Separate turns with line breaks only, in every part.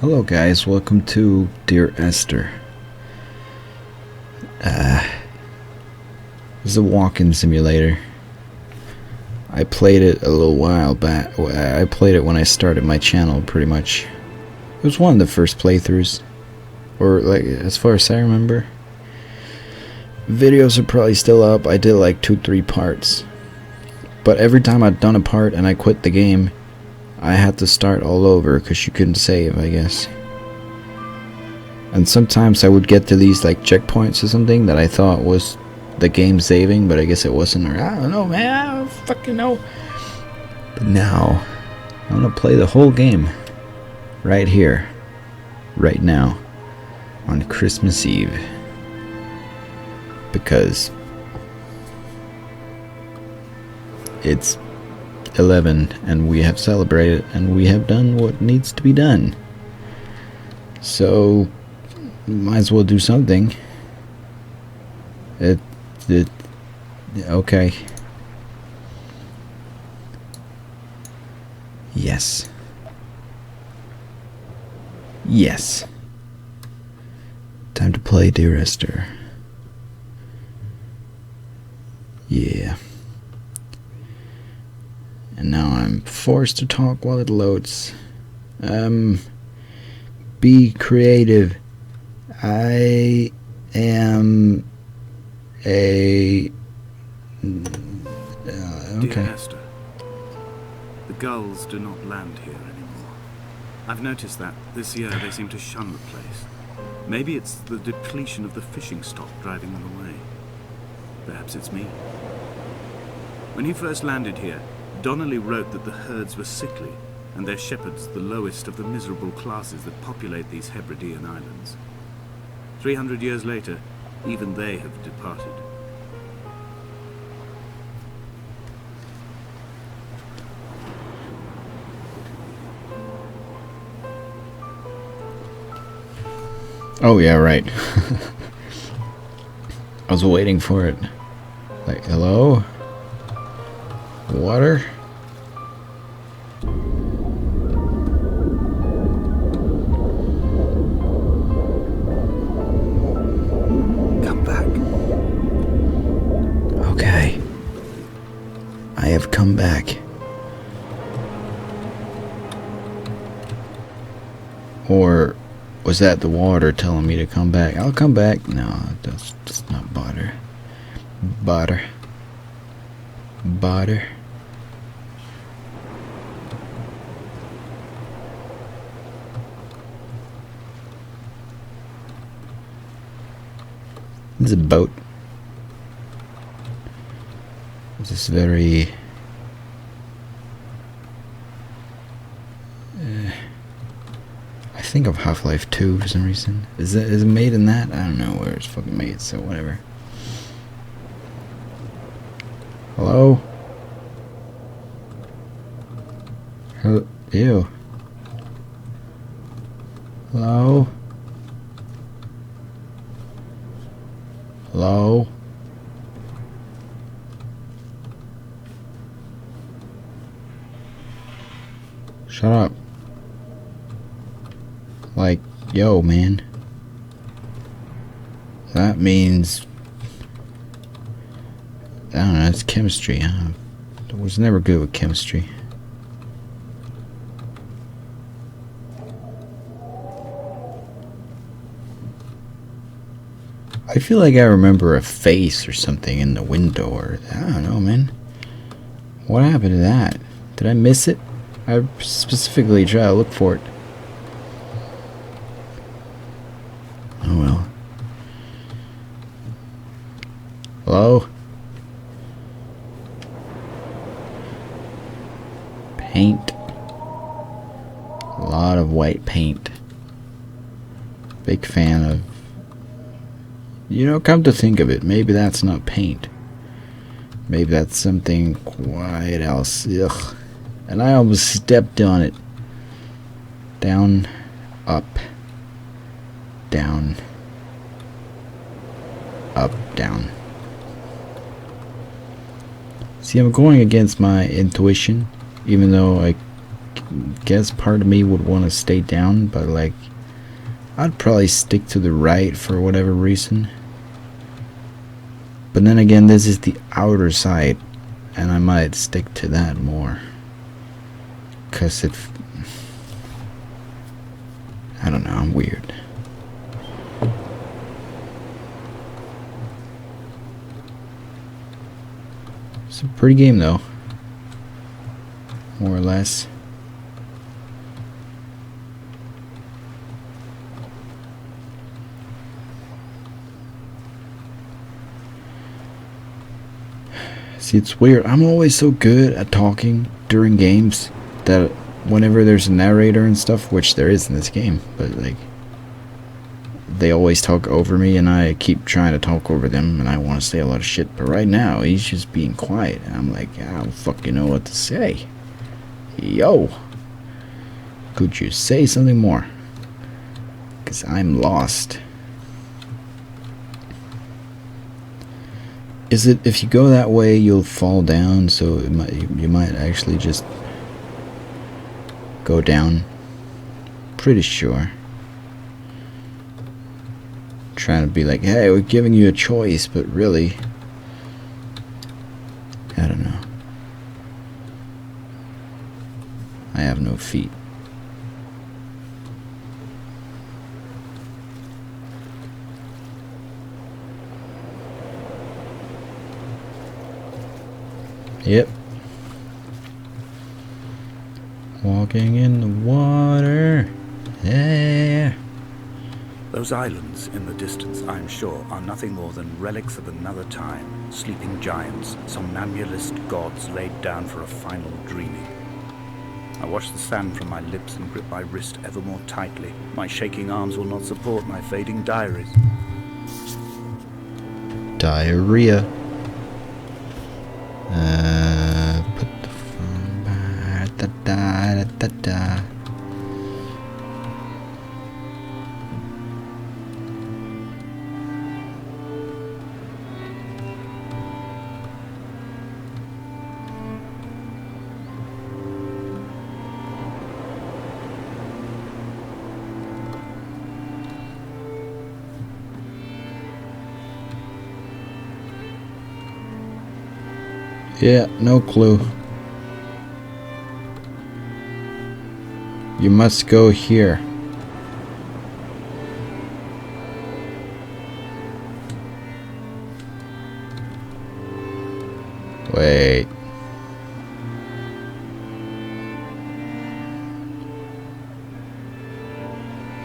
Hello guys, welcome to Dear Esther. This is a walking simulator. I played it a little while back. I played it when I started my channel, pretty much. It was one of the first playthroughs. Or, like, as far as I remember. Videos are probably still up. I did like 2-3 parts. But every time I'd done a part and I quit the game, I had to start all over because you couldn't save, I guess. And sometimes I would get to these like checkpoints or something that I thought was the game saving, but I guess it wasn't, or I don't know, man, I don't fucking know. But now, I'm gonna play the whole game right here, right now, on Christmas Eve. Because it's 11 and we have celebrated and we have done what needs to be done, so might as well do something. Okay, yes, time to play Dear Esther. Yeah. And now I'm forced to talk while it loads. Be creative. I am a... okay.
Dear Esther, the gulls do not land here anymore. I've noticed that this year they seem to shun the place. Maybe it's the depletion of the fishing stock driving them away. Perhaps it's me. When he first landed here, Donnelly wrote that the herds were sickly, and their shepherds the lowest of the miserable classes that populate these Hebridean islands. 300 years later, even they have departed.
Oh yeah, right. I was waiting for it. Like, hello? Water?
Come back.
Okay. I have come back. Or was that the water telling me to come back? I'll come back. No, that's not butter. Butter. Butter. This is a boat. This is very... I think of Half-Life 2 for some reason. Is it made in that? I don't know where it's fucking made, so whatever. Hello? Ew. Hello? Hello? Shut up. Like, yo, man. That means... I don't know, it's chemistry. I was never good with chemistry. I feel like I remember a face or something in the window, or I don't know, man. What happened to that? Did I miss it? I specifically try to look for it. Oh well. Hello? Paint. A lot of white paint. Big fan of... You know, come to think of it, maybe that's not paint. Maybe that's something quite else. Ugh. And I almost stepped on it. Down, up, down, up, down. See, I'm going against my intuition, even though I guess part of me would want to stay down, but like I'd probably stick to the right for whatever reason. But then again, this is the outer side, and I might stick to that more. Cause I don't know, I'm weird. It's a pretty game though. More or less. See, it's weird. I'm always so good at talking during games that whenever there's a narrator and stuff, which there is in this game, but like they always talk over me and I keep trying to talk over them and I want to say a lot of shit, but right now he's just being quiet and I'm like, I don't fucking know what to say. Yo, could you say something more? Because I'm lost. Is it if you go that way you'll fall down, so you might actually just go down? Pretty sure. Trying to be like, hey, we're giving you a choice, but really, I don't know. I have no feet. Yep. Walking in the water. Yeah.
Those islands in the distance, I'm sure, are nothing more than relics of another time. Sleeping giants, somnambulist gods laid down for a final dreaming. I wash the sand from my lips and grip my wrist ever more tightly. My shaking arms will not support my fading diaries.
Diarrhea. Put the phone back. Da da da da. Yeah, no clue. You must go here. Wait.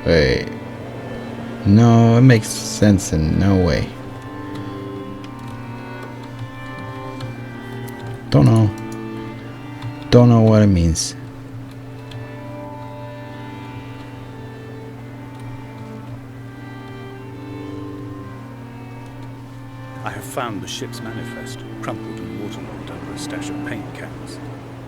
Wait. No, it makes sense in no way. Don't know what it means.
I have found the ship's manifest, crumpled and waterlogged under a stash of paint cans.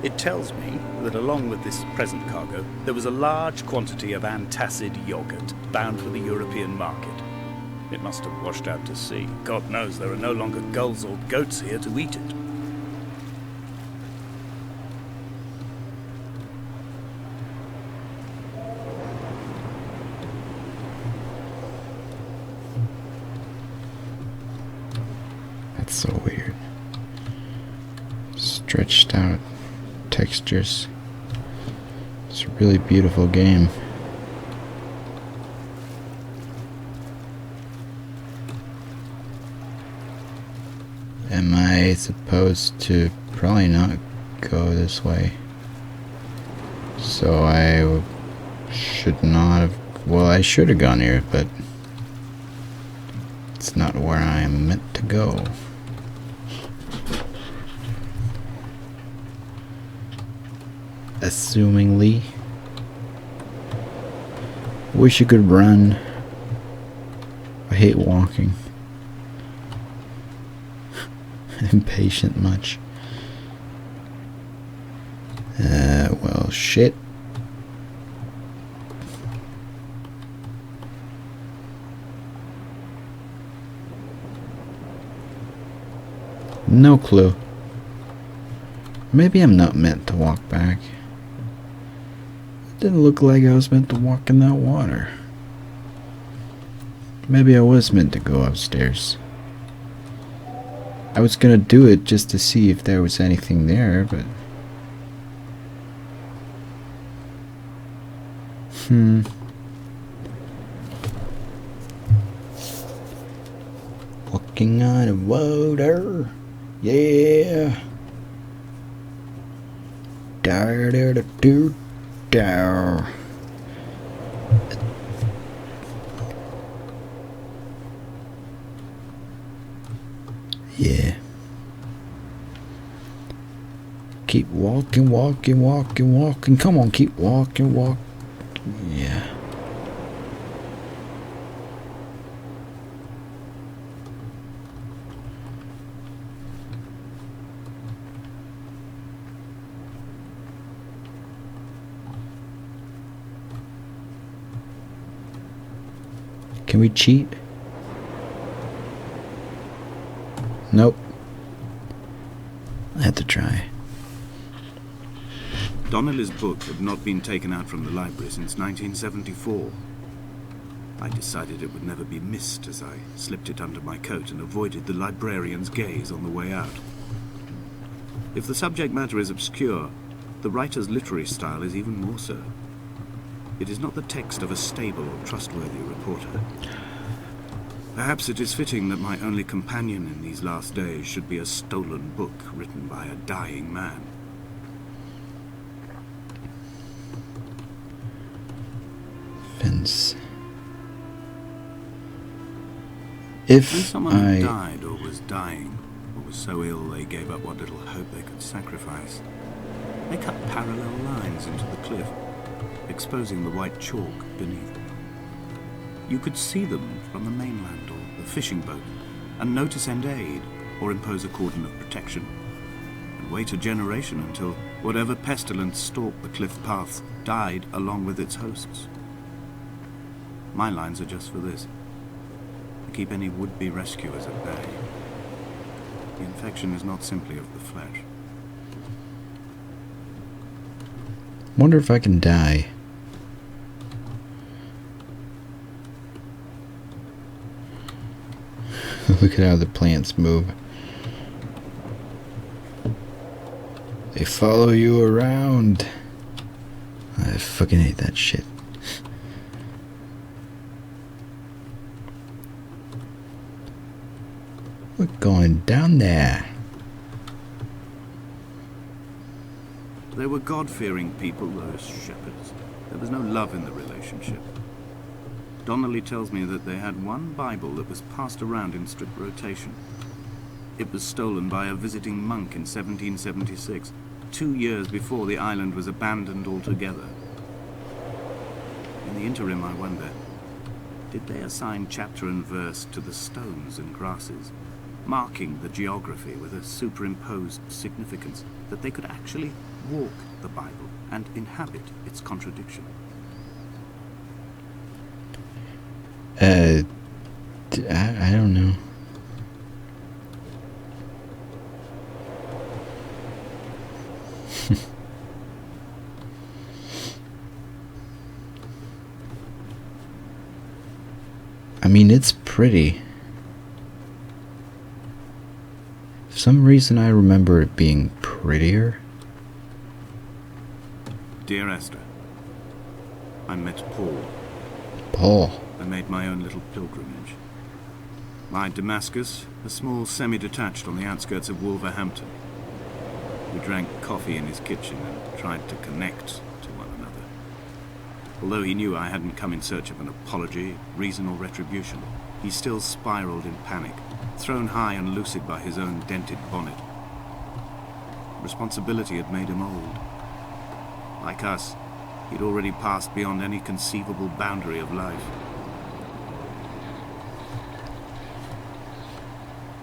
It tells me that along with this present cargo, there was a large quantity of antacid yogurt bound for the European market. It must have washed out to sea. God knows there are no longer gulls or goats here to eat it.
That's so weird. Stretched out textures. It's a really beautiful game. Am I supposed to probably not go this way? So I should not have. Well, I should have gone here, but it's not where I am meant to go. Assumingly. Wish you could run. I hate walking. Impatient much. Well, shit. No clue. Maybe I'm not meant to walk back. Didn't look like I was meant to walk in that water. Maybe I was meant to go upstairs. I was gonna do it just to see if there was anything there, but... Walking on the water. Yeah. Dar dar dar dar dar. Yeah. Keep walking, walking, walking, walking. Come on, keep walking, walk. Yeah. Can we cheat? Nope. I have to try.
Donnelly's book had not been taken out from the library since 1974. I decided it would never be missed as I slipped it under my coat and avoided the librarian's gaze on the way out. If the subject matter is obscure, the writer's literary style is even more so. It is not the text of a stable or trustworthy reporter. Perhaps it is fitting that my only companion in these last days should be a stolen book written by a dying man.
Fence.
When someone had died or was dying, or was so ill they gave up what little hope they could sacrifice, they cut parallel lines into the cliff, exposing the white chalk beneath. You could see them from the mainland or the fishing boat, and know to send aid or impose a cordon of protection, and wait a generation until whatever pestilence stalked the cliff paths died along with its hosts. My lines are just for this, to keep any would-be rescuers at bay. The infection is not simply of the flesh.
Wonder if I can die. Look at how the plants move. They follow you around. I fucking hate that shit. We're going down there.
They were God-fearing people, those shepherds. There was no love in the relationship. Donnelly tells me that they had one Bible that was passed around in strict rotation. It was stolen by a visiting monk in 1776, 2 years before the island was abandoned altogether. In the interim, I wonder, did they assign chapter and verse to the stones and grasses, marking the geography with a superimposed significance that they could actually walk the Bible and inhabit its contradiction?
I don't know. I mean, it's pretty. For some reason, I remember it being prettier.
Dear Esther, I met Paul.
Paul.
I made my own little pilgrimage. My Damascus, a small semi-detached on the outskirts of Wolverhampton. We drank coffee in his kitchen and tried to connect to one another. Although he knew I hadn't come in search of an apology, reason or retribution, he still spiraled in panic, thrown high and lucid by his own dented bonnet. Responsibility had made him old. Like us, he'd already passed beyond any conceivable boundary of life.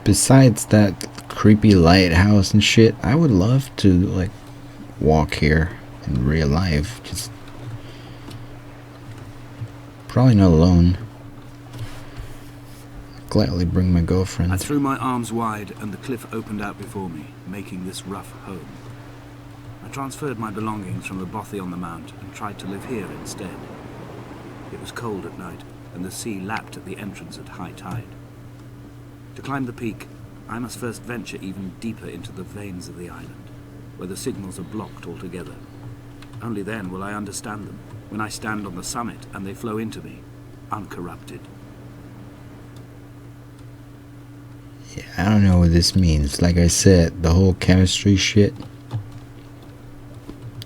Besides that creepy lighthouse and shit, I would love to, like, walk here in real life. Just probably not alone. I'd gladly bring my girlfriend.
I threw my arms wide and the cliff opened out before me, making this rough home. I transferred my belongings from the bothy on the mount and tried to live here instead. It was cold at night, and the sea lapped at the entrance at high tide. To climb the peak, I must first venture even deeper into the veins of the island, where the signals are blocked altogether. Only then will I understand them, when I stand on the summit and they flow into me, uncorrupted.
Yeah, I don't know what this means. Like I said, the whole chemistry shit,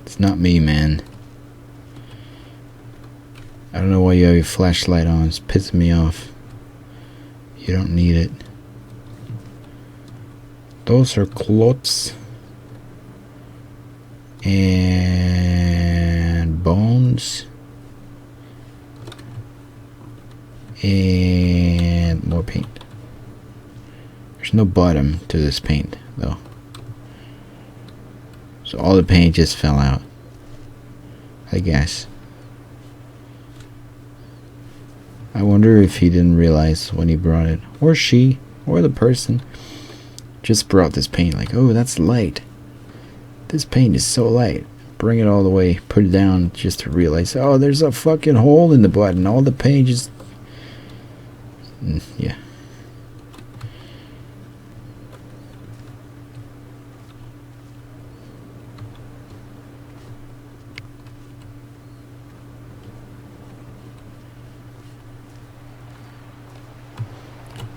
it's not me, man. I don't know why you have your flashlight on. It's pissing me off. You don't need it. Those are clots and bones and more paint. There's no bottom to this paint though, so all the paint just fell out, I guess. I wonder if he didn't realize when he brought it, or she, or the person just brought this paint like, oh, that's light. This paint is so light. Bring it all the way, put it down just to realize, oh, there's a fucking hole in the button. All the paint just... yeah.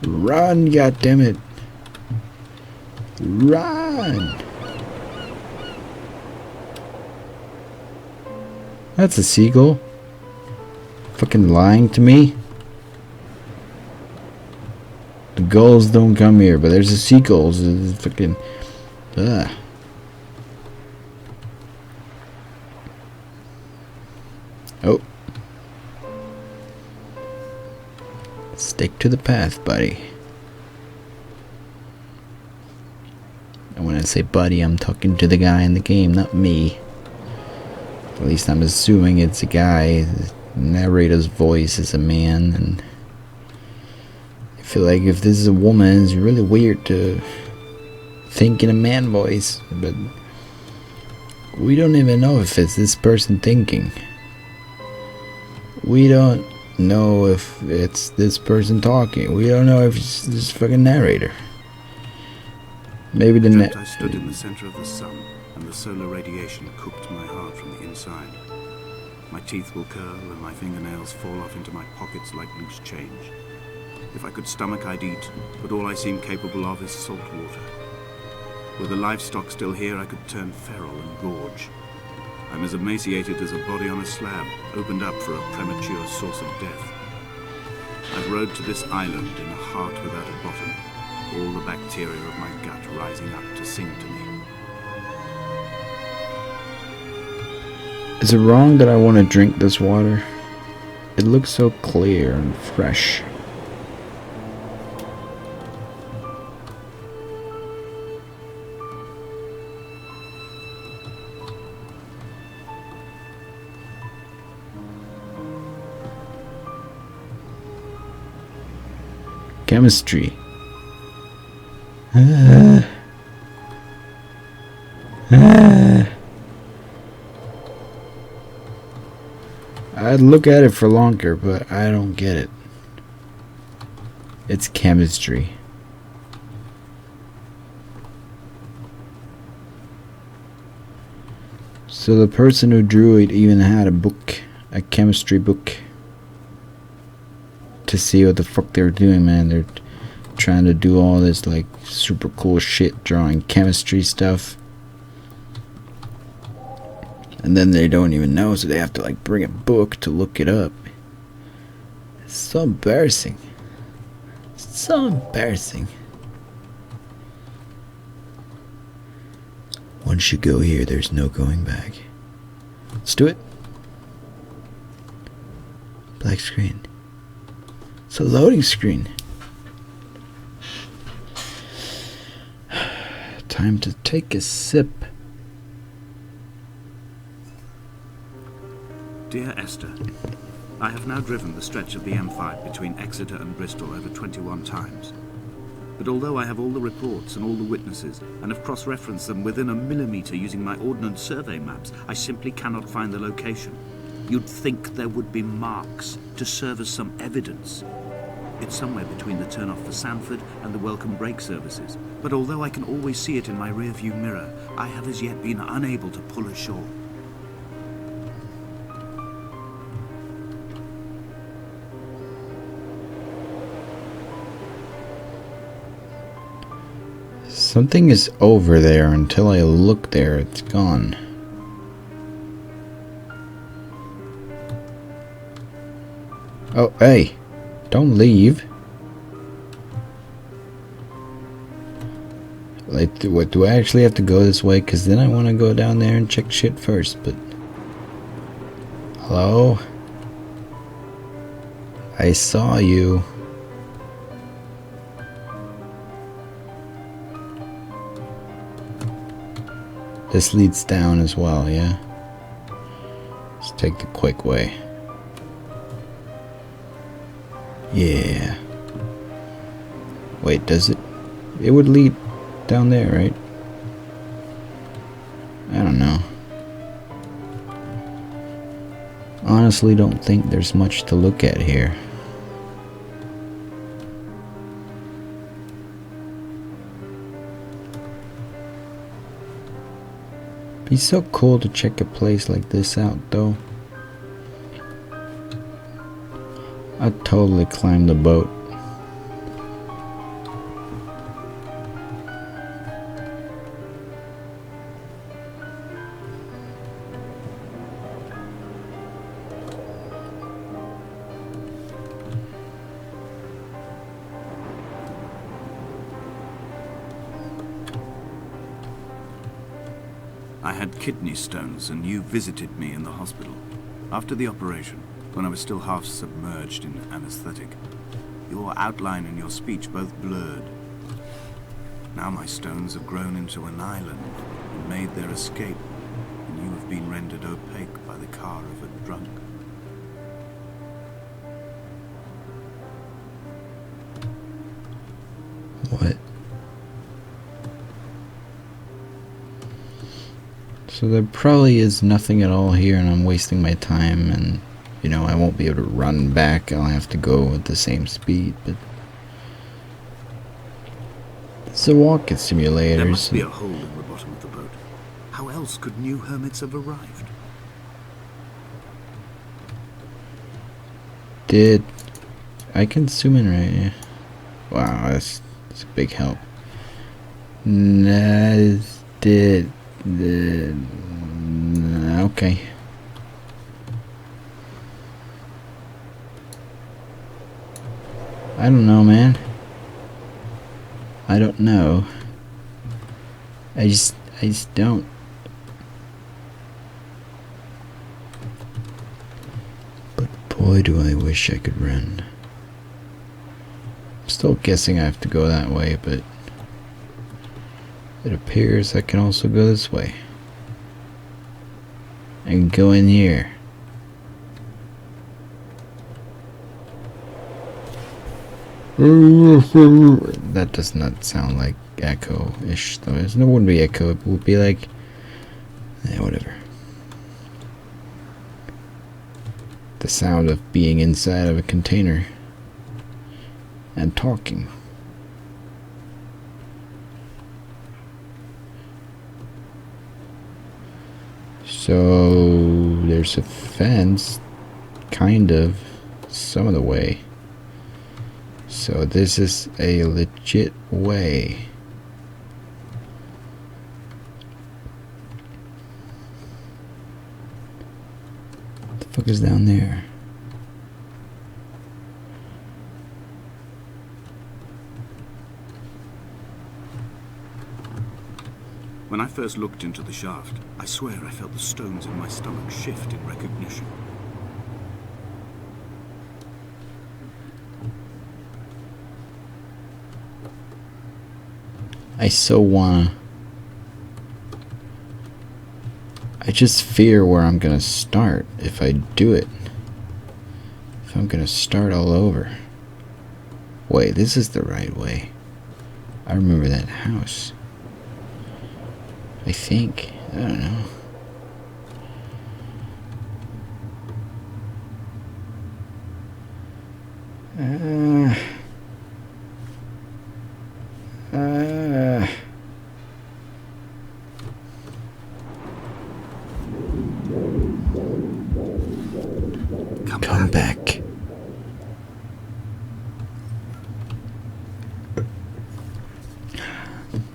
Run, goddammit. Run! That's a seagull. Fucking lying to me. The gulls don't come here, but there's a seagulls. It's fucking... ugh. Oh. Stick to the path, buddy. And when I say buddy, I'm talking to the guy in the game, not me. At least I'm assuming it's a guy. The narrator's voice is a man, and I feel like if this is a woman, it's really weird to think in a man voice, but we don't even know if it's this person thinking. We don't know if it's this person talking. We don't know if it's this fucking narrator. Maybe the
I stood in the center of the sun, and the solar radiation cooked my heart from the inside. My teeth will curl, and my fingernails fall off into my pockets like loose change. If I could stomach, I'd eat, but all I seem capable of is salt water. Were the livestock still here, I could turn feral and gorge. I'm as emaciated as a body on a slab, opened up for a premature source of death. I've rowed to this island in a heart without a bottom, all the bacteria of my gut rising up to sing to me.
Is it wrong that I want to drink this water? It looks so clear and fresh. Chemistry. I'd look at it for longer, but I don't get it. It's chemistry. So the person who drew it even had a book, a chemistry book, to see what the fuck they're doing, man. They're trying to do all this like super cool shit, drawing chemistry stuff, and then they don't even know, so they have to like bring a book to look it up. It's so embarrassing. It's so embarrassing. Once you go here, there's no going back. Let's do it. Black screen. It's a loading screen. Time to take a sip.
Dear Esther, I have now driven the stretch of the M5 between Exeter and Bristol over 21 times. But although I have all the reports and all the witnesses, and have cross-referenced them within a millimetre using my ordnance survey maps, I simply cannot find the location. You'd think there would be marks to serve as some evidence. It's somewhere between the turn-off for Sanford and the welcome break services. But although I can always see it in my rear-view mirror, I have as yet been unable to pull ashore.
Something is over there. Until I look there, it's gone. Oh, hey. Don't leave. Like, do I actually have to go this way? Because then I want to go down there and check shit first, but... Hello? I saw you. This leads down as well, yeah? Let's take the quick way. Yeah. Wait, does it? It would lead down there, right? I don't know. Honestly, don't think there's much to look at here. Be so cool to check a place like this out, though. I'd totally climb the boat.
I had kidney stones, and you visited me in the hospital. After the operation, when I was still half submerged in anesthetic, your outline and your speech both blurred. Now my stones have grown into an island and made their escape, and you have been rendered opaque by the car of a drunk.
What? So there probably is nothing at all here, and I'm wasting my time, and you know, I won't be able to run back. I'll have to go at the same speed, but it's a walking simulator.
There must be a hole in the bottom of the boat. How else could new hermits have arrived?
I can zoom in right here. Wow, that's a big help. Okay. I don't know, man. I don't know. I just don't. But boy, do I wish I could run. I'm still guessing I have to go that way, but it appears I can also go this way. I can go in here. That does not sound like echo-ish, though. It wouldn't be echo. It would be like, yeah, whatever. The sound of being inside of a container and talking. So there's a fence, kind of, some of the way. So this is a legit way. What the fuck is down there?
When I first looked into the shaft, I swear I felt the stones in my stomach shift in recognition.
I so wanna. I just fear where I'm gonna start if I do it. If I'm gonna start all over. Wait, this is the right way. I remember that house. I think. I don't know. Come back.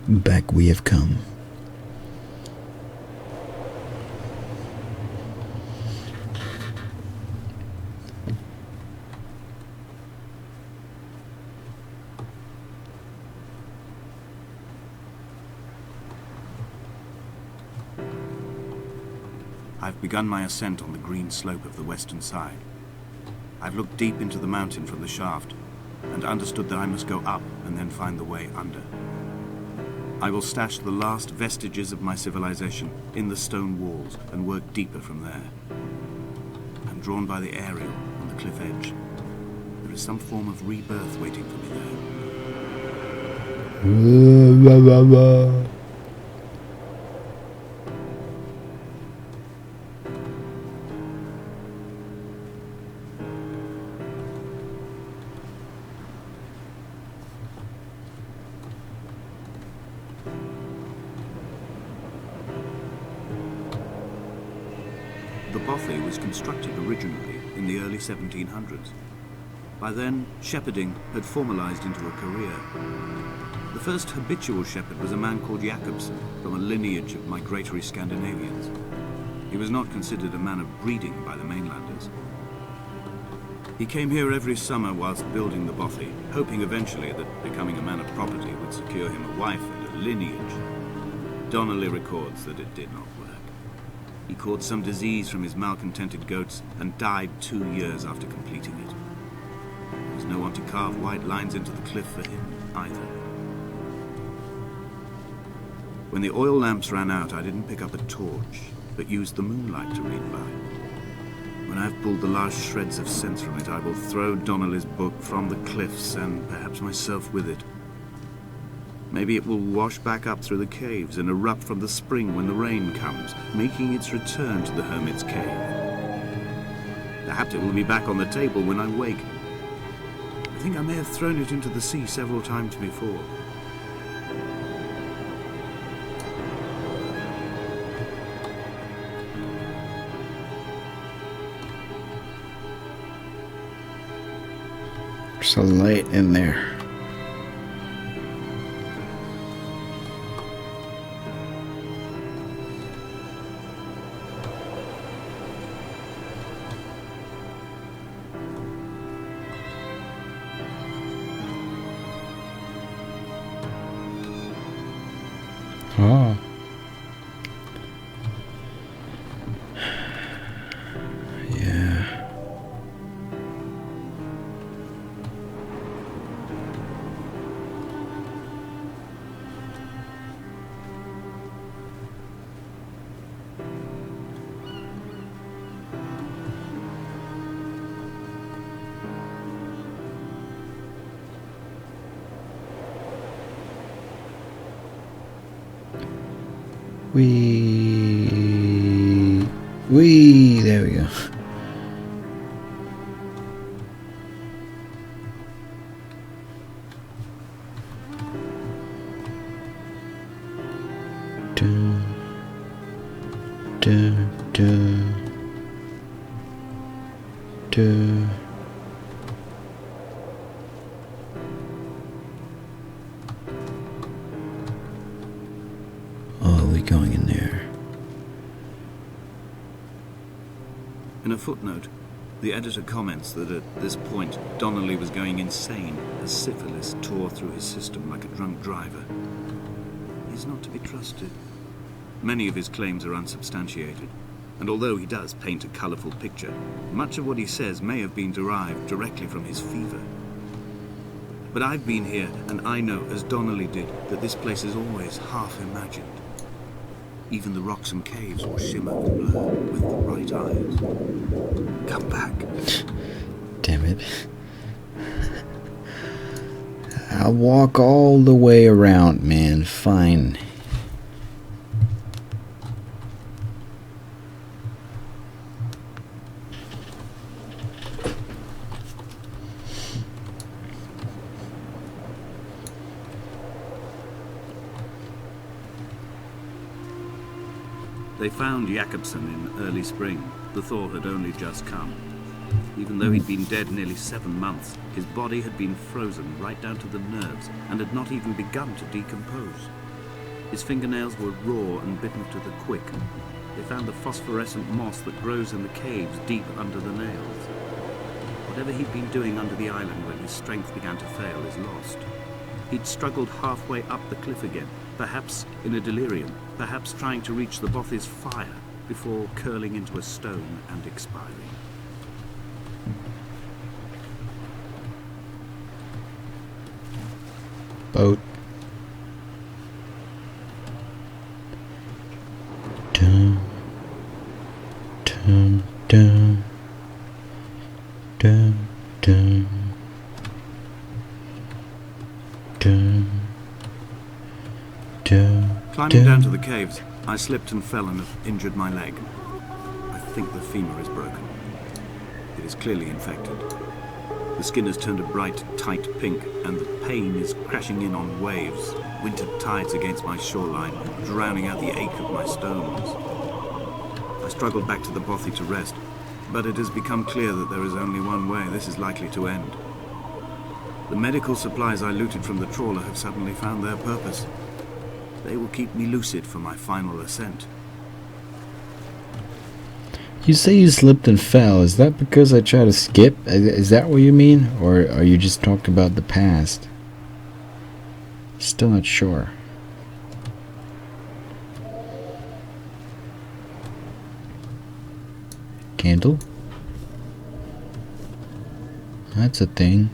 Back we have come.
I've begun my ascent on the green slope of the western side. I've looked deep into the mountain from the shaft, and understood that I must go up and then find the way under. I will stash the last vestiges of my civilization in the stone walls and work deeper from there. I'm drawn by the aerial on the cliff edge. There is some form of rebirth waiting for me there. The bothy was constructed originally in the early 1700s. By then, shepherding had formalized into a career. The first habitual shepherd was a man called Jacobsen, from a lineage of migratory Scandinavians. He was not considered a man of breeding by the mainlanders. He came here every summer whilst building the bothy, hoping eventually that becoming a man of property would secure him a wife and a lineage. Donnelly records that it did not work. He caught some disease from his malcontented goats and died 2 years after completing it. There was no one to carve white lines into the cliff for him, either. When the oil lamps ran out, I didn't pick up a torch, but used the moonlight to read by. When I've pulled the last shreds of sense from it, I will throw Donnelly's book from the cliffs, and perhaps myself with it. Maybe it will wash back up through the caves and erupt from the spring when the rain comes, making its return to the hermit's cave. Perhaps it will be back on the table when I wake. I think I may have thrown it into the sea several times before.
There's a light in there. Oh. Yeah. There we go. Dun, dun, dun, dun. Oh, are we going in there?
In a footnote, the editor comments that at this point, Donnelly was going insane as syphilis tore through his system like a drunk driver. He's not to be trusted. Many of his claims are unsubstantiated, and although he does paint a colourful picture, much of what he says may have been derived directly from his fever. But I've been here, and I know, as Donnelly did, that this place is always half imagined. Even the rocks and caves will shimmer and blur with the right eyes. Come back.
Damn it. I'll walk all the way around, man. Fine.
They found Jakobsen in early spring. The thaw had only just come. Even though he'd been dead nearly 7 months, his body had been frozen right down to the nerves and had not even begun to decompose. His fingernails were raw and bitten to the quick. They found the phosphorescent moss that grows in the caves deep under the nails. Whatever he'd been doing under the island when his strength began to fail is lost. He'd struggled halfway up the cliff again, perhaps in a delirium, perhaps trying to reach the Bothy's fire before curling into a stone and expiring.
Boat. Dun, dun, dun, dun, dun, dun, dun.
Climbing down to the caves, I slipped and fell and have injured my leg. I think the femur is broken. It is clearly infected. The skin has turned a bright, tight pink, and the pain is crashing in on waves, winter tides against my shoreline, drowning out the ache of my stones. I struggled back to the Bothy to rest, but it has become clear that there is only one way this is likely to end. The medical supplies I looted from the trawler have suddenly found their purpose. They will keep me lucid for my final ascent.
You say you slipped and fell. Is that because I tried to skip? Is that what you mean? Or are you just talking about the past? Still not sure. Candle? That's a thing.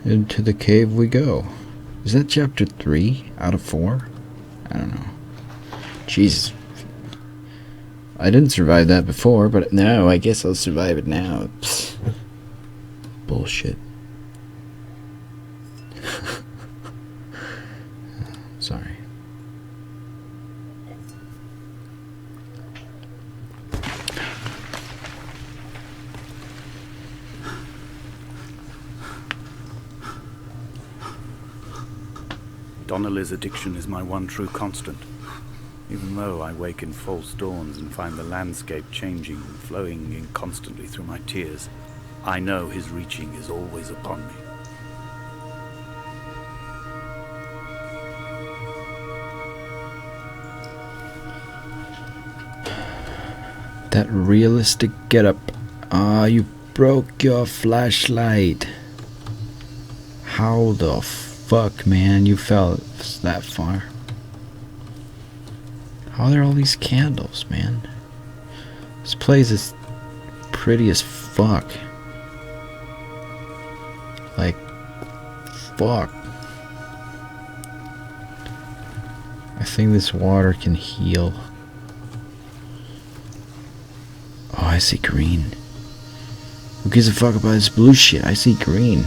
Into the cave we go. Is that chapter 3 out of 4? I don't know. Jesus. I didn't survive that before, but no, I guess I'll survive it now. Psst. Bullshit. Sorry.
Donnelly's addiction is my one true constant. Even though I wake in false dawns and find the landscape changing and flowing in constantly through my tears, I know his reaching is always upon me.
That realistic getup. Ah, you broke your flashlight. How the fuck, man? You fell that far. How are there all these candles, man? This place is pretty as fuck. Like, fuck. I think this water can heal. Oh, I see green. Who gives a fuck about this blue shit? I see green.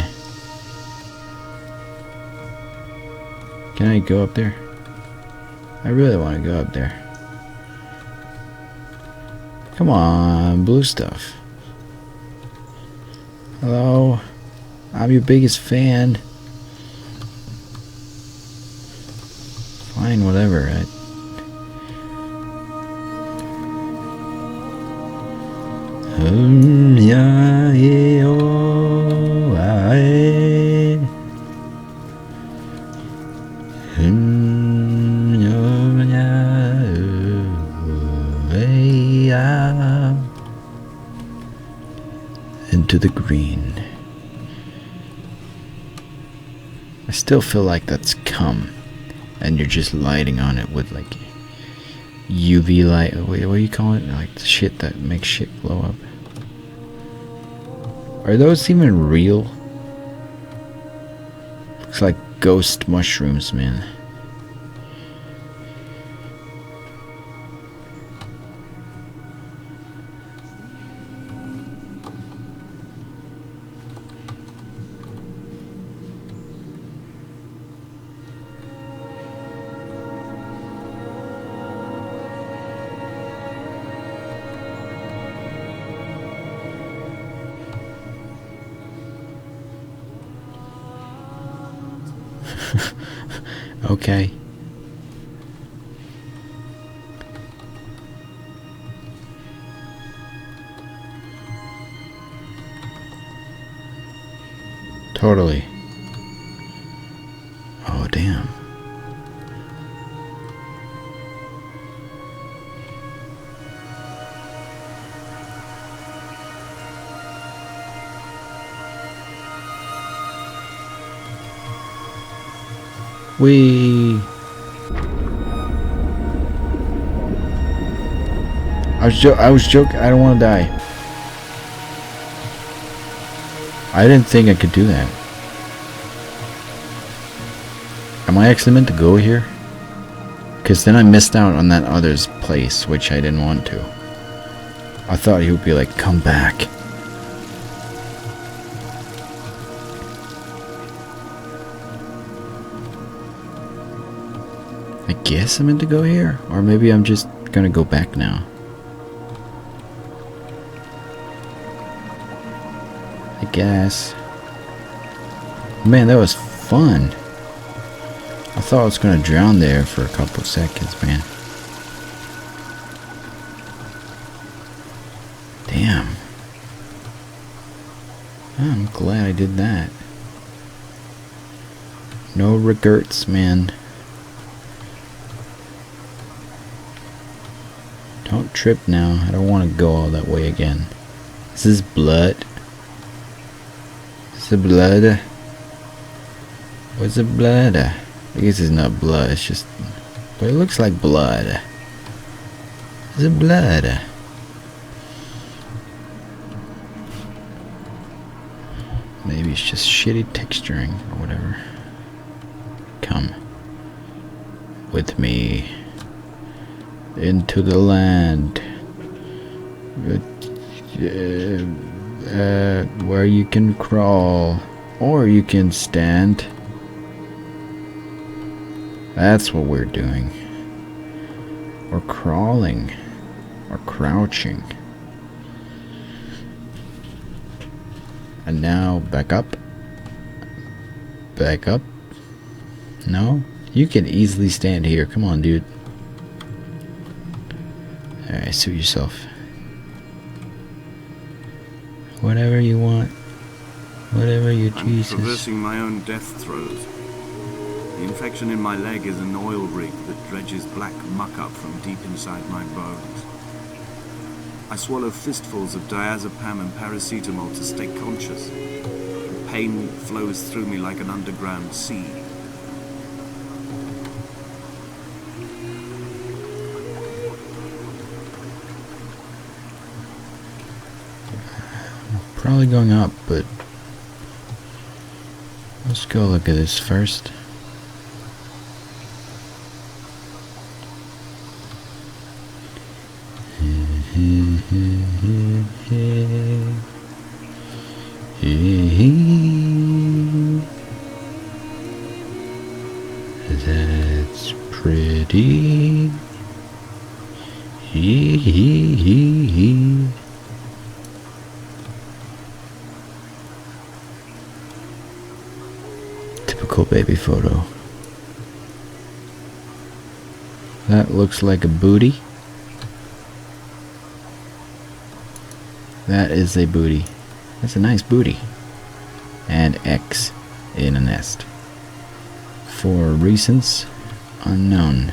Can I go up there? I really want to go up there. Come on, blue stuff. Hello? I'm your biggest fan. Fine, whatever. Into the green. I still feel like that's cum, and you're just lighting on it with like UV light. Wait, what do you call it? Like the shit that makes shit glow up. Are those even real? Looks like ghost mushrooms, man. Okay. Totally. Oh, damn. Whee! I was joking. I don't want to die. I didn't think I could do that. Am I actually meant to go here? Because then I missed out on that other's place, which I didn't want to. I thought he would be like, come back. I guess I'm meant to go here. Or maybe I'm just gonna go back now. I guess. Man, that was fun. I thought I was gonna drown there for a couple of seconds, man. Damn. I'm glad I did that. No regrets, man. Don't trip now. I don't want to go all that way again. This is blood. Is it blood? What's the blood? I guess it's not blood. It's just... But it looks like blood. Is it blood? Maybe it's just shitty texturing or whatever. Come with me into the land where you can crawl or you can stand. That's what we're doing. Or crawling or crouching. And now back up. Back up. No? You can easily stand here. Come on, dude. Alright, suit yourself. Whatever you want. Whatever you choose.
I'm traversing my own death throes. The infection in my leg is an oil rig that dredges black muck up from deep inside my bones. I swallow fistfuls of diazepam and paracetamol to stay conscious. The pain flows through me like an underground sea.
Probably going up, but let's go look at this first. That's pretty. Typical baby photo. That looks like a booty. That is a booty. That's a nice booty. And X in a nest. For reasons unknown.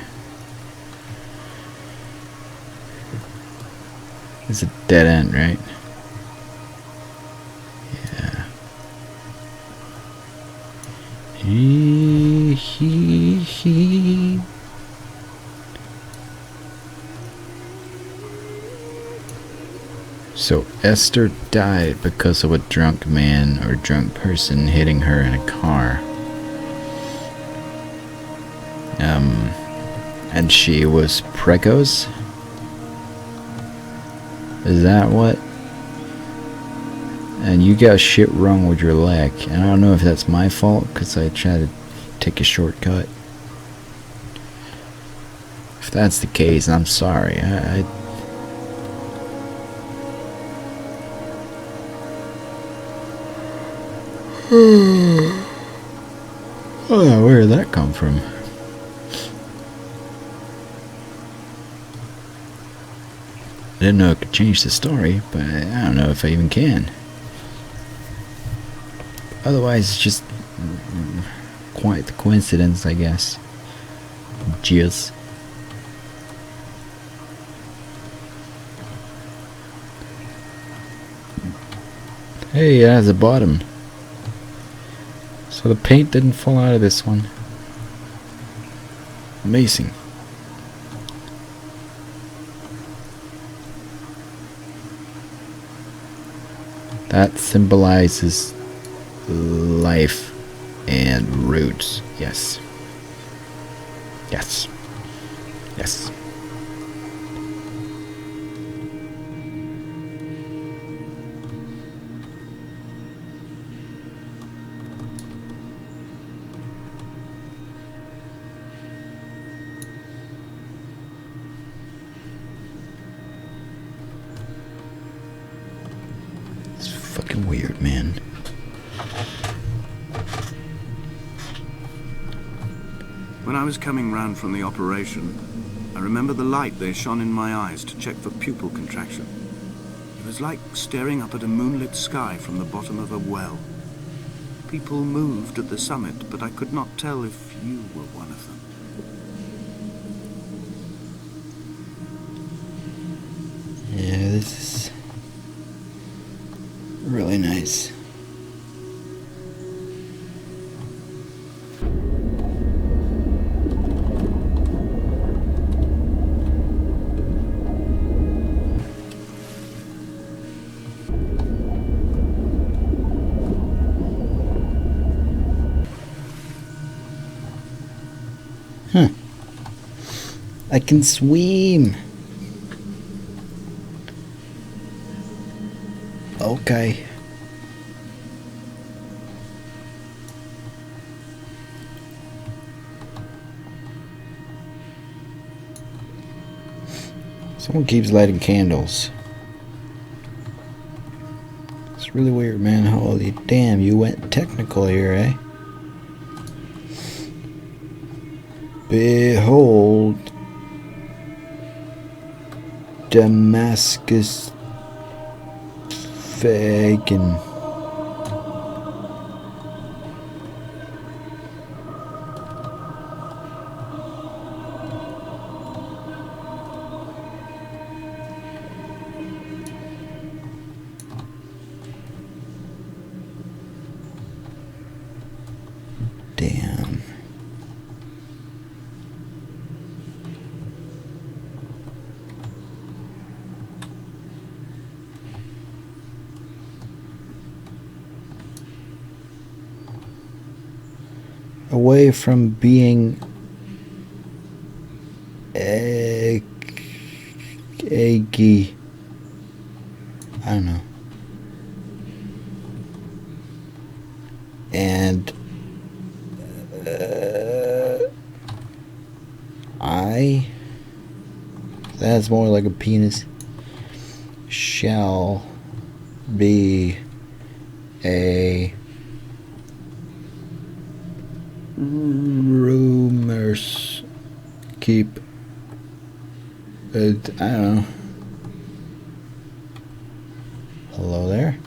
It's a dead end, right? Yeah. Hee. So Esther died because of a drunk man or drunk person hitting her in a car. And she was precos? Is that what? And you got shit wrong with your leg. And I don't know if that's my fault, because I tried to take a shortcut. If that's the case, I'm sorry. Oh, where did that come from? didn't know it could change the story, but I don't know if I even can. Otherwise, it's just quite the coincidence, I guess. Cheers. Hey, it has a bottom. So the paint didn't fall out of this one. Amazing. That symbolizes life and roots. Yes. Yes. Yes. It's fucking weird, man.
When I was coming round from the operation, I remember the light they shone in my eyes to check for pupil contraction. It was like staring up at a moonlit sky from the bottom of a well. People moved at the summit, but I could not tell if you were one of them.
Yeah, this is really nice. I can swim. Okay. Someone keeps lighting candles. It's really weird, man. Holy damn, you went technical here, eh? Behold, Damascus Fagin. Damn. Away from being eggy. I don't know. And that's more like a penis, shall be a rumors keep it, I don't know. Hello there.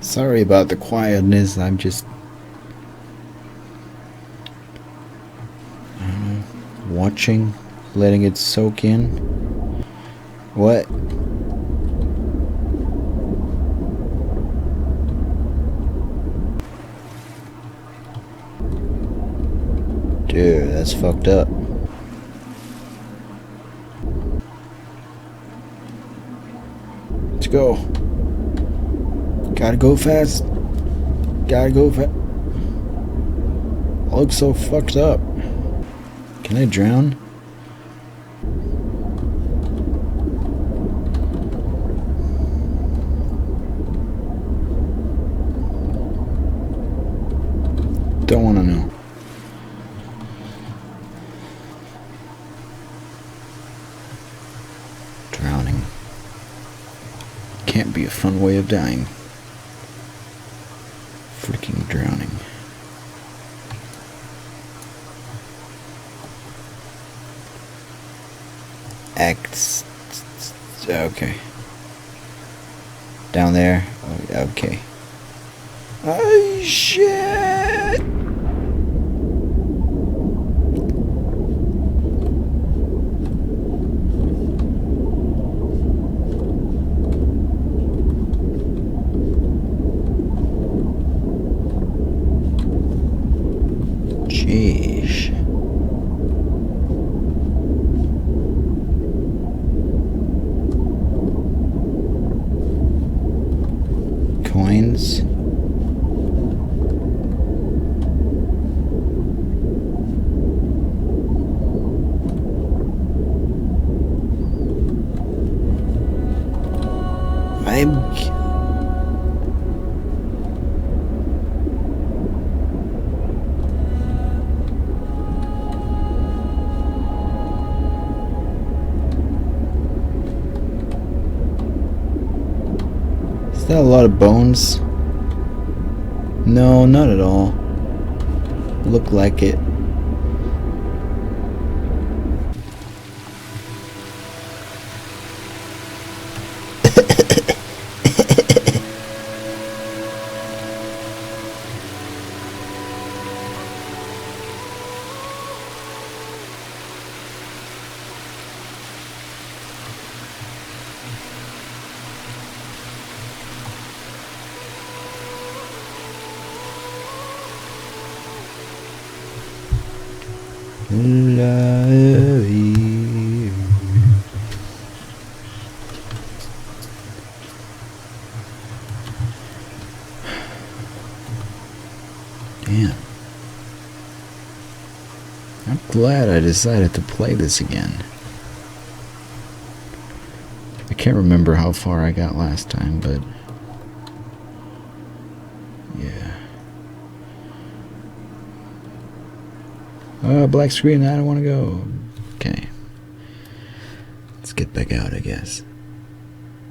Sorry about the quietness, I'm just watching, letting it soak in. What? Dude, that's fucked up. Let's go. Gotta go fast. Gotta go fast. I look so fucked up. Can I drown? want to know. Drowning. Can't be a fun way of dying. Freaking drowning. X. Okay. Down there. Okay. Oh shit! Sheesh. Coins. Is that a lot of bones? No, not at all. Look like it. Damn. I'm glad I decided to play this again. I can't remember how far I got last time, but yeah. Oh, black screen, I don't want to go. Okay. Let's get back out, I guess.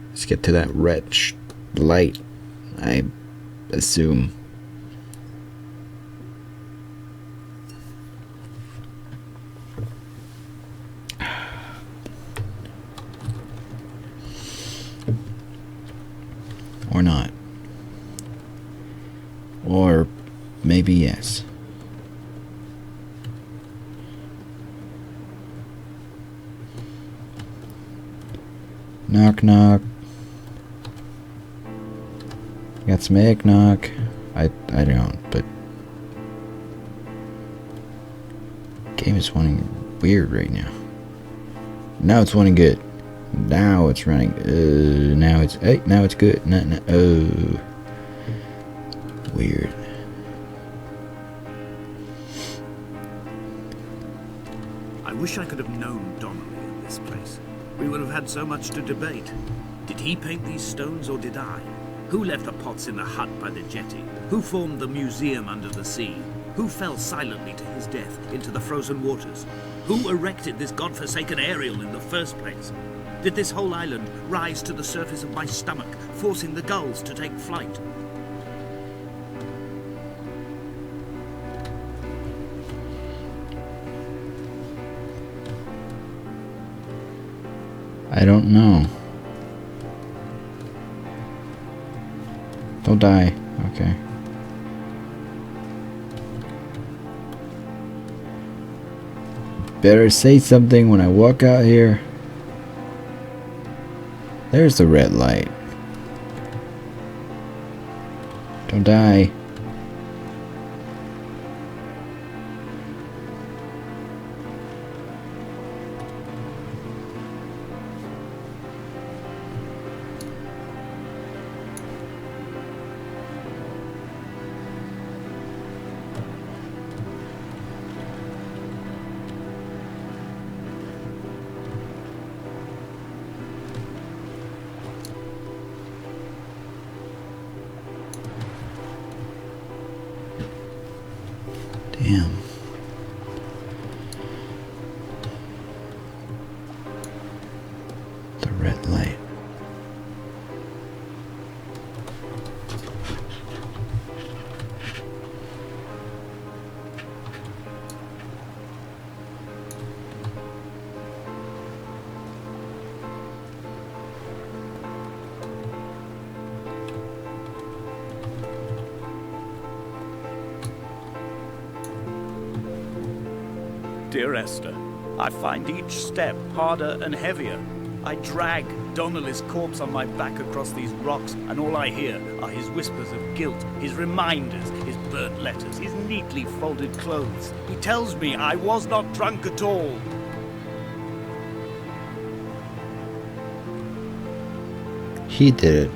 Let's get to that red light, I assume. Or not. Or maybe yes. Knock knock. Got some eggnog. I don't, but game is running weird right now. Now it's running good. Now it's running. Now it's good. No. Oh, weird.
I wish I could have known Donnelly in this place. We would have had so much to debate. Did he paint these stones or did I? Who left the pots in the hut by the jetty? Who formed the museum under the sea? Who fell silently to his death into the frozen waters? Who erected this godforsaken aerial in the first place? Did this whole island rise to the surface of my stomach, forcing the gulls to take flight?
I don't know. Don't die. Okay. Better say something when I walk out here. There's the red light. Don't die. Damn. The red light.
Dear Esther, I find each step harder and heavier. I drag Donnelly's corpse on my back across these rocks, and all I hear are his whispers of guilt, his reminders, his burnt letters, his neatly folded clothes. He tells me I was not drunk at all.
He did it.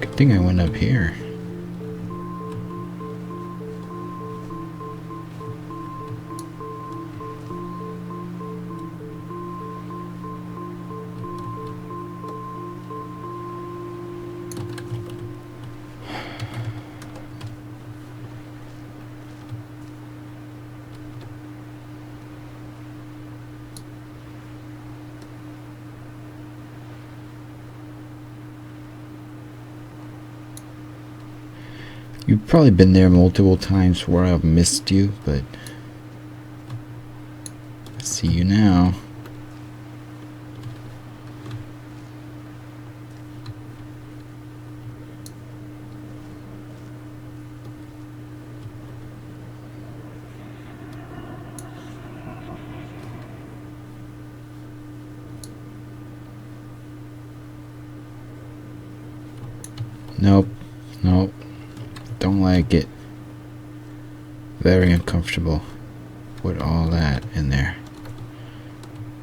Good thing I went up here. You've probably been there multiple times where I've missed you, but I see you now. Nope, nope. Don't like it. Very uncomfortable with all that in there.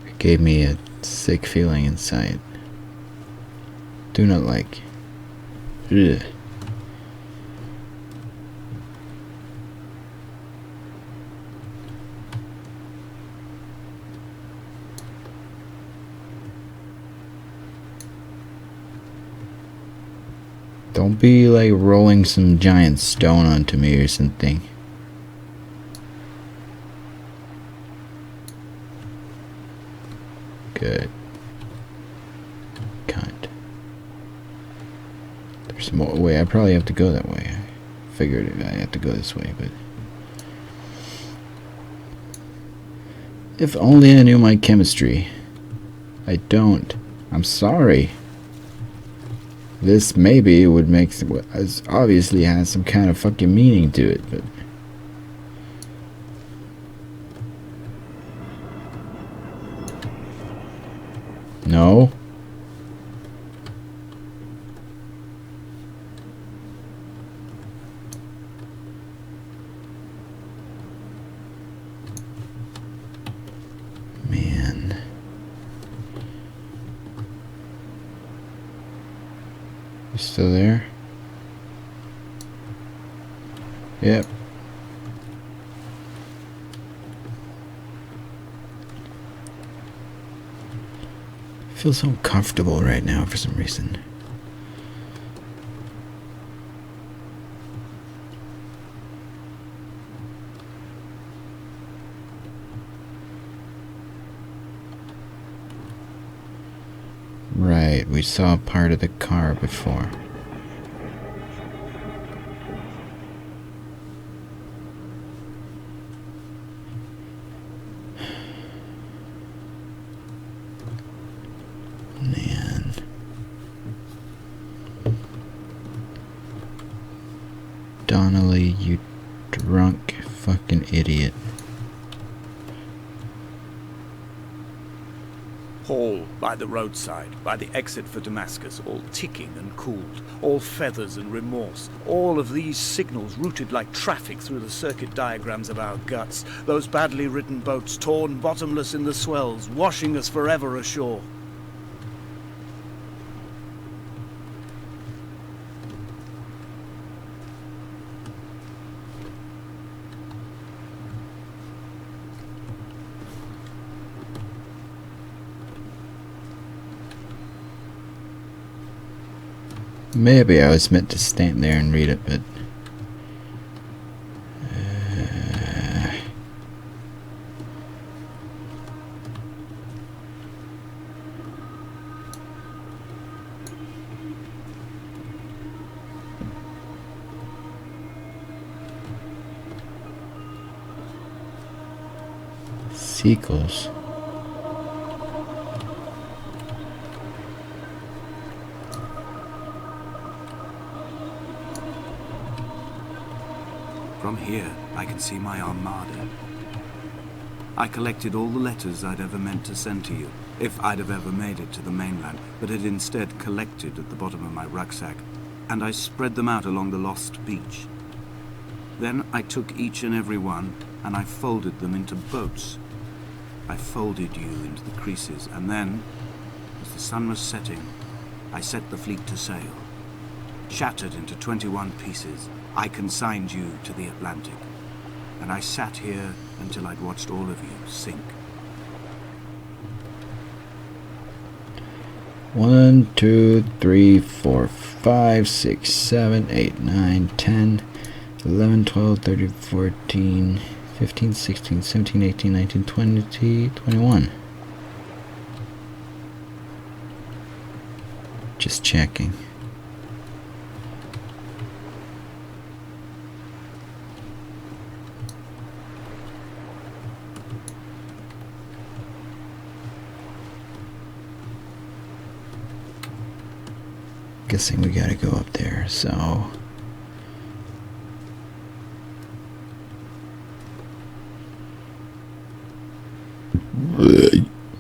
It gave me a sick feeling inside. Do not like. Ugh. Don't be like rolling some giant stone onto me or something. Good. Cunt. There's more way. I probably have to go that way. I figured I have to go this way, but if only I knew my chemistry. I don't. I'm sorry. This maybe would make obviously has some kind of fucking meaning to it, but no. Man. You still there? Yep. I feel so uncomfortable right now for some reason. Right, we saw part of the car before. Man. Donnelly, you drunk fucking idiot.
Hall by the roadside, by the exit for Damascus, all ticking and cooled, all feathers and remorse, all of these signals routed like traffic through the circuit diagrams of our guts, those badly ridden boats torn bottomless in the swells, washing us forever ashore.
Maybe I was meant to stand there and read it, but... Sequels.
From here, I can see my armada. I collected all the letters I'd ever meant to send to you, if I'd have ever made it to the mainland, but had instead collected at the bottom of my rucksack, and I spread them out along the lost beach. Then I took each and every one, and I folded them into boats. I folded you into the creases, and then, as the sun was setting, I set the fleet to sail. Shattered into 21 pieces, I consigned you to the Atlantic, and I sat here until I'd watched all of you sink.
1, 2, 3, 4, 5, 6, 7, 8, 9, 10, 11, 12, 13, 14, 15, 16, 17, 18, 19, 20, 21. Just checking. Guessing we gotta go up there, so...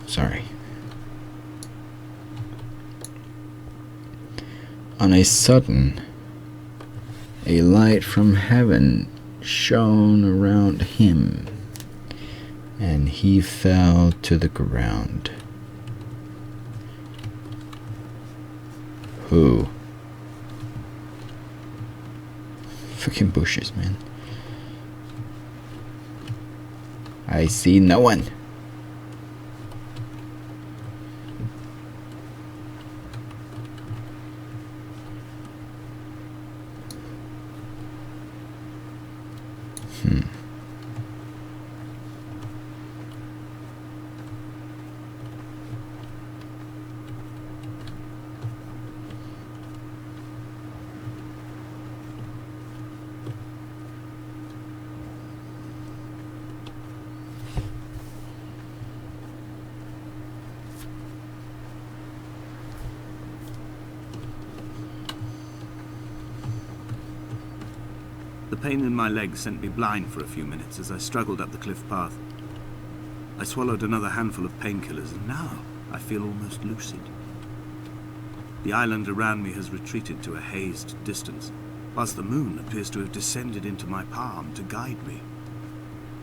Sorry. On a sudden, a light from heaven shone around him, and he fell to the ground. Who? Fucking bushes, man. I see no one.
The pain in my leg sent me blind for a few minutes as I struggled up the cliff path. I swallowed another handful of painkillers, and now I feel almost lucid. The island around me has retreated to a hazed distance, whilst the moon appears to have descended into my palm to guide me.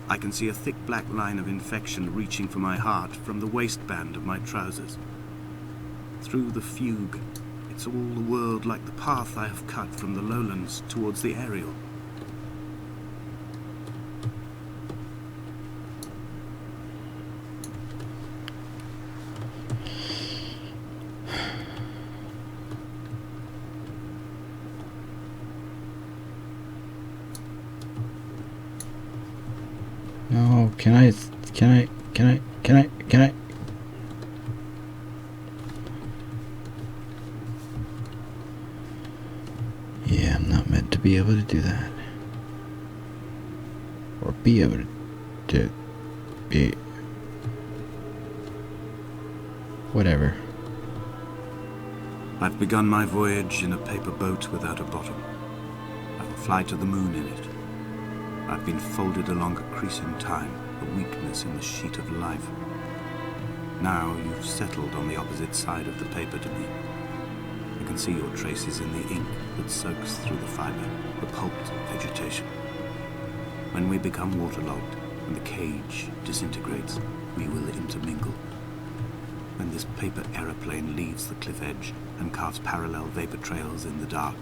I can see a thick black line of infection reaching for my heart from the waistband of my trousers. Through the fugue, it's all the world like the path I have cut from the lowlands towards the aerial.
No, can I? Yeah, I'm not meant to be able to do that. Or be able to be... Whatever.
I've begun my voyage in a paper boat without a bottom. I will fly to the moon in it. I've been folded along a crease in time, a weakness in the sheet of life. Now you've settled on the opposite side of the paper to me. I can see your traces in the ink that soaks through the fiber, the pulped vegetation. When we become waterlogged and the cage disintegrates, we will intermingle. When this paper aeroplane leaves the cliff edge and carves parallel vapor trails in the dark,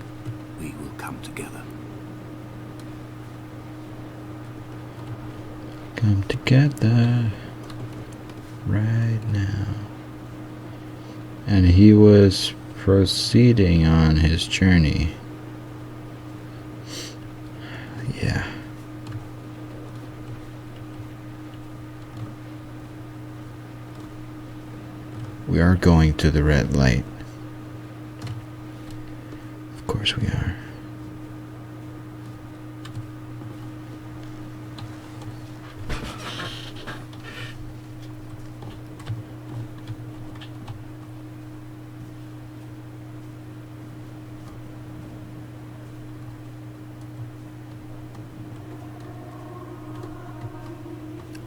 we will come together.
Come together right now. And he was Proceeding on his journey. Yeah. We are going to the red light. Of course we are.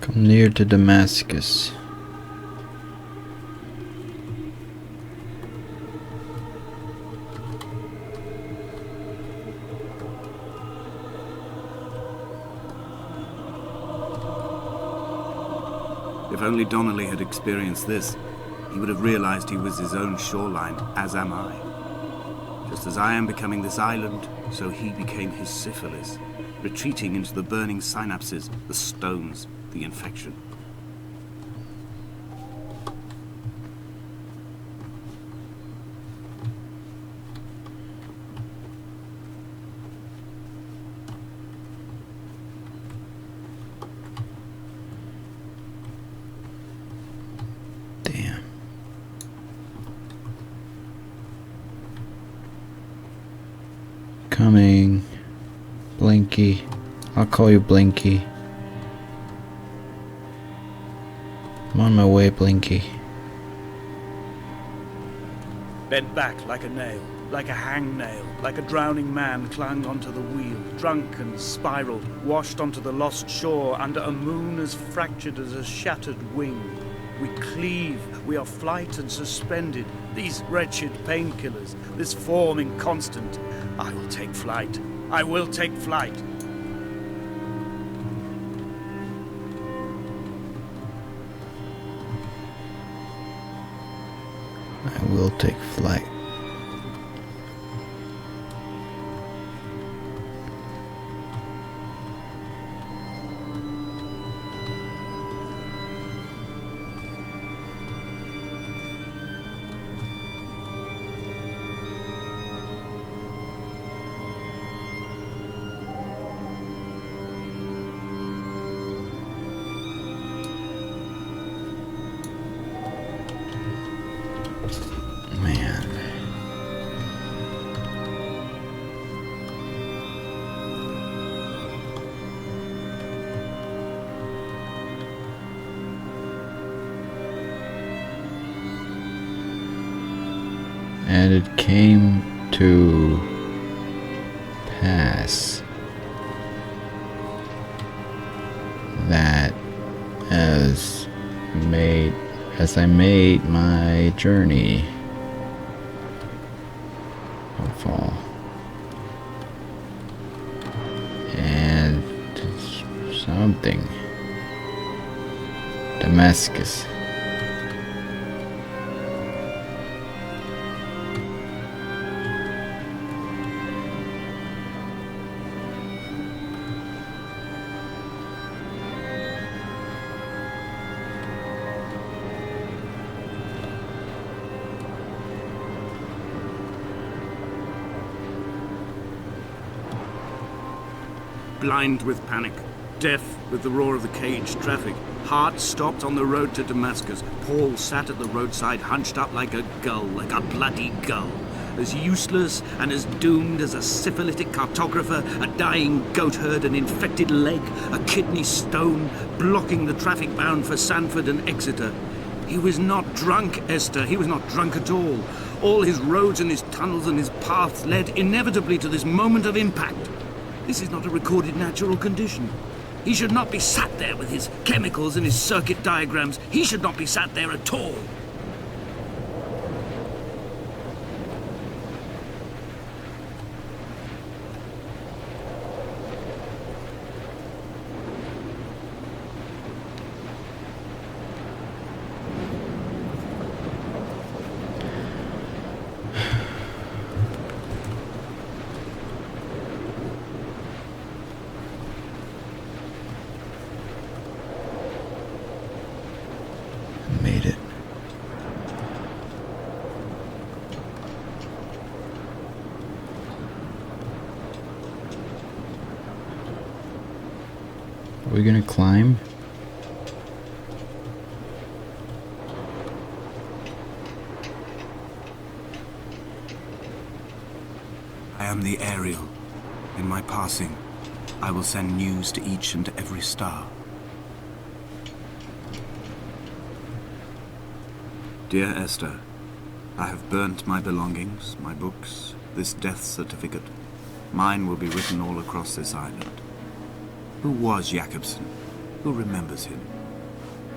Come near to Damascus.
If only Donnelly had experienced this, he would have realized he was his own shoreline, as am I. Just as I am becoming this island, so he became his syphilis, retreating into the burning synapses, the stones, the infection.
Damn. Coming. Blinky. I'll call you Blinky. I'm on my way, Blinky.
Bent back like a nail, like a hangnail, like a drowning man clung onto the wheel, drunk and spiraled, washed onto the lost shore under a moon as fractured as a shattered wing. We cleave, we are flight and suspended, these wretched painkillers, this form inconstant. I will take flight. I will take flight.
I will take flight. Man. And it came to pass that as I made my journey of fall, and something, Damascus.
Blind with panic, deaf with the roar of the caged traffic, heart stopped on the road to Damascus, Paul sat at the roadside hunched up like a gull, like a bloody gull. As useless and as doomed as a syphilitic cartographer, a dying goat herd, an infected leg, a kidney stone, blocking the traffic bound for Sanford and Exeter. He was not drunk, Esther. He was not drunk at all. All his roads and his tunnels and his paths led inevitably to this moment of impact. This is not a recorded natural condition. He should not be sat there with his chemicals and his circuit diagrams. He should not be sat there at all.
Made it. we gonna climb?
I am the Ariel. In my passing, I will send news to each and every star. Dear Esther, I have burnt my belongings, my books, this death certificate. Mine will be written all across this island. Who was Jakobsen? Who remembers him?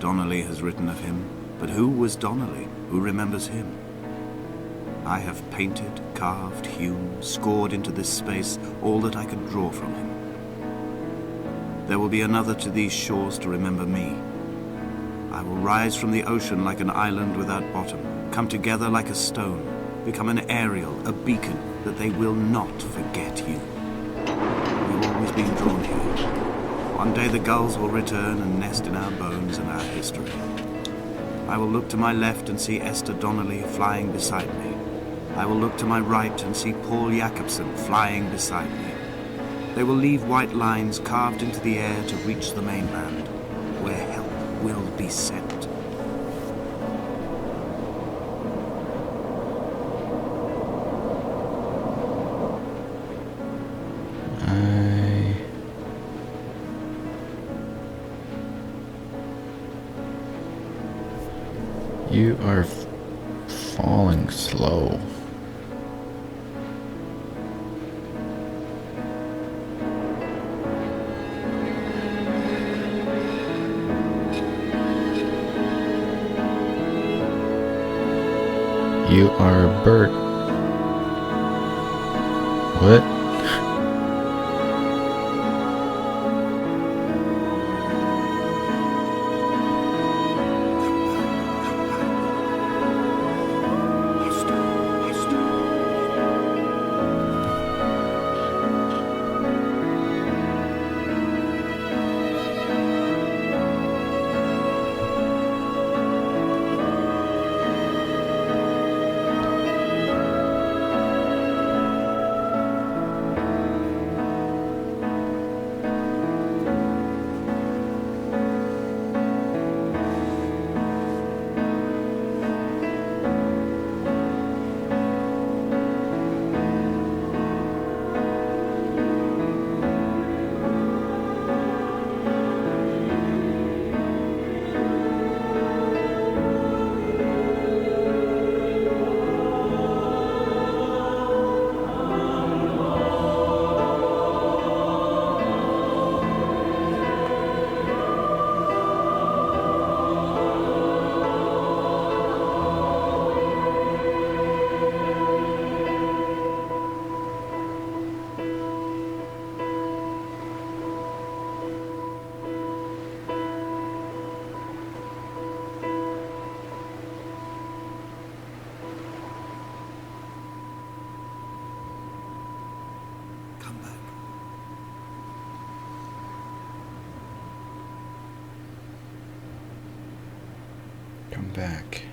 Donnelly has written of him, but who was Donnelly? Who remembers him? I have painted, carved, hewn, scored into this space all that I could draw from him. There will be another to these shores to remember me. I will rise from the ocean like an island without bottom, come together like a stone, become an Ariel, a beacon, that they will not forget you. You've always been drawn here. One day the gulls will return and nest in our bones and our history. I will look to my left and see Esther Donnelly flying beside me. I will look to my right and see Paul Jakobsen flying beside me. They will leave white lines carved into the air to reach the mainland, where help will be sent.
You are falling slow. You are a bird. What? Come back.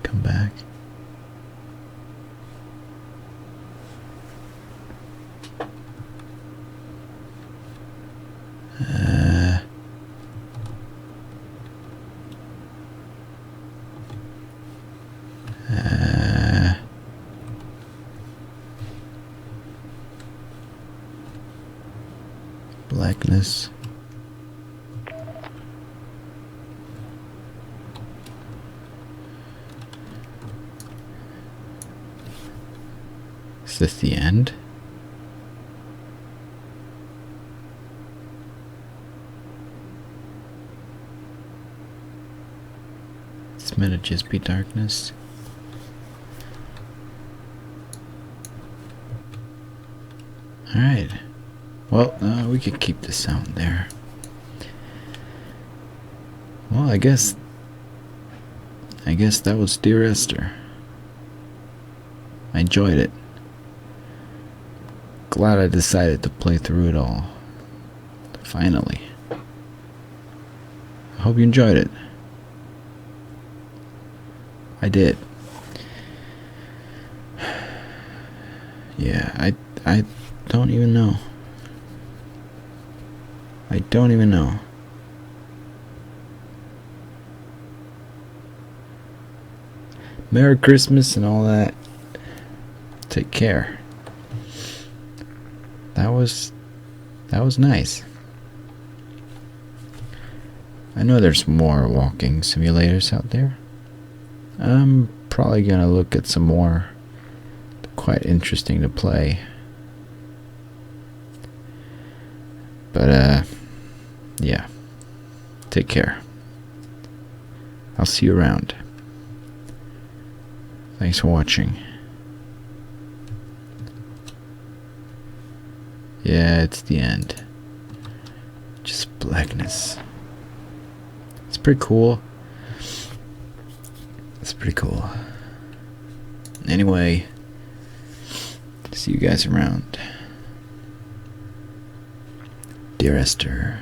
Come back. Blackness. Is this the end? It's meant to just be darkness. Alright. Well, we could keep the sound there. Well, I guess that was Dear Esther. I enjoyed it. Glad I decided to play through it all. Finally. I hope you enjoyed it. I did. Yeah, I don't even know. I don't even know. Merry Christmas and all that. Take care. That was nice. I know there's more walking simulators out there. I'm probably gonna look at some more. Quite interesting to play. But yeah. Take care. I'll see you around. Thanks for watching. Yeah, it's the end. Just blackness. It's pretty cool. It's pretty cool. Anyway, see you guys around. Dear Esther.